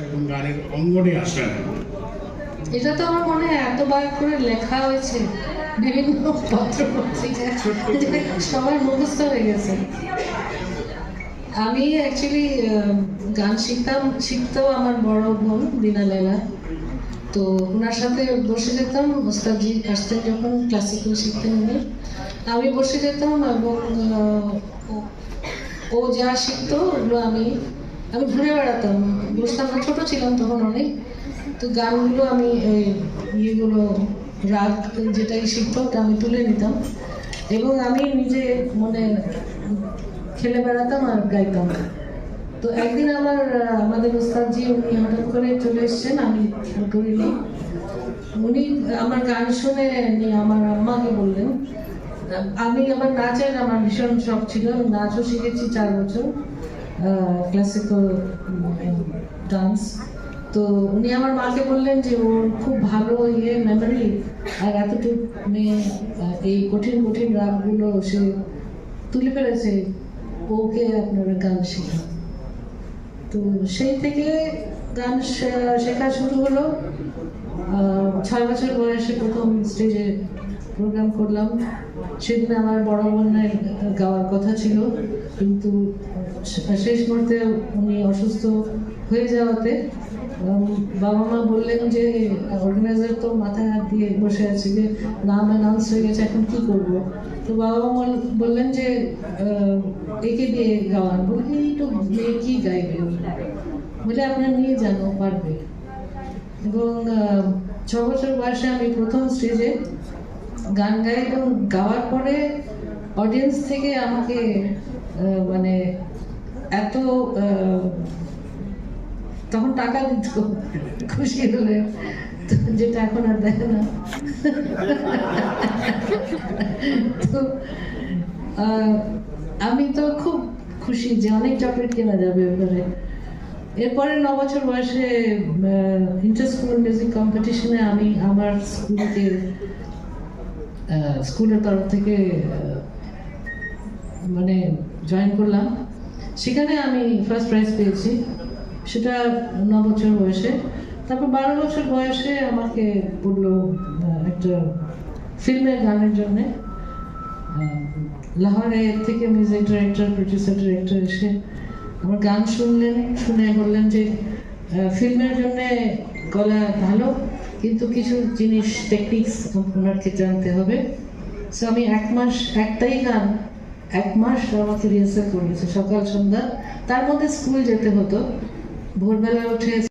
এবং গানের অঙ্গনে আসেন। এটা তো আমার মনে হয় এতবার করে লেখা হয়েছে বিভিন্ন পত্র পত্রিকায়, সবার মুখস্থ হয়ে গেছে। আমি অ্যাকচুয়ালি গান শিখতেও আমার বড় বোন দিনা লেলা, তো ওনার সাথে বসে যেতাম। ওস্তাদজি আসতেন যখন ক্লাসিক্যাল শিখতেন উনি, আমি বসে যেতাম এবং ও যা শিখতো ওগুলো আমি ঘুরে বেড়াতাম, বসতাম না, ছোট ছিলাম তখন অনেক। তো গানগুলো আমি ইয়েগুলো রাগ যেটাই শিখতো ওটা আমি তুলে নিতাম এবং আমি নিজে মনে খেলে বেড়াতাম আর গাইতাম। তো একদিন আমাদের ওস্তাদজি উনি হঠাৎ করে চলে এসছেন, আমি করিনি। উনি আমার গান শুনে আমার আম্মাকে বললেন, আমার নাচের আমার ভীষণ শখ ছিল, আমি নাচও শিখেছি 4 বছর, ক্লাসিক্যাল ডান্স। তো উনি আমার মাকে বললেন যে ওর খুব ভালো মেমোরি, আর এতটুকু মেয়ে এই কঠিন কঠিন রাগগুলো সে তুলে ফেলেছে, ওকে আপনারা গান শেখান। তো সেই থেকে গান শেখা শুরু হলো। 6 বছর বয়সে প্রথম স্টেজে প্রোগ্রাম করলাম। সেদিন আমার বড় বোনের গাওয়ার কথা ছিল, কিন্তু শেষ মুহূর্তে উনি অসুস্থ হয়ে যাওয়াতে বাবা মা বললেন যে অর্গানাইজার তো মাথায় হাত দিয়ে বসে আছে যে নাম অ্যানাউন্স হয়ে গেছে, এখন কি করবো। তো বাবা মা বললেন যে একে দিয়ে গাওয়ান। বলে এইটু মেয়ে কি গাইবে, বলে আপনার নিয়ে জানো পারবে। এবং 6 বছর বয়সে আমি প্রথম স্টেজে গান গাই এবং গাওয়ার পরে অডিয়েন্স থেকে আমাকে মানে এত তখন টাকা দিত খুশি হলে, যেটা এখন আর দেয় না। তো আমি তো খুব খুশি যে অনেক চকলেট কেনা যাবে ওখানে। এরপরে 9 বছর বয়সে ইন্টার স্কুল মিউজিক কম্পিটিশনে আমি আমার স্কুলের তরফ থেকে মানে জয়েন করলাম। সেখানে আমি ফার্স্ট প্রাইজ পেয়েছি, সেটা 9 বছর বয়সে। তারপর 12 বছর বয়সে আমাকে বললো একটা ফিল্মের গানের জন্যে। লাহোরে থেকে মিউজিক ডিরেক্টর, প্রডিউসার, ডিরেক্টর এসে আমার গান শুনলেন, শুনে বললেন যে ফিল্মের জন্যে গলা ভালো, কিন্তু কিছু জিনিস টেকনিক্স ওনাকে জানতে হবে। সো আমি 1 মাস একটাই গান 1 মাস আমাকে রিহার্সাল করিয়েছে, সকাল সন্ধ্যা। তার মধ্যে স্কুল যেতে হতো, ভোরবেলা উঠে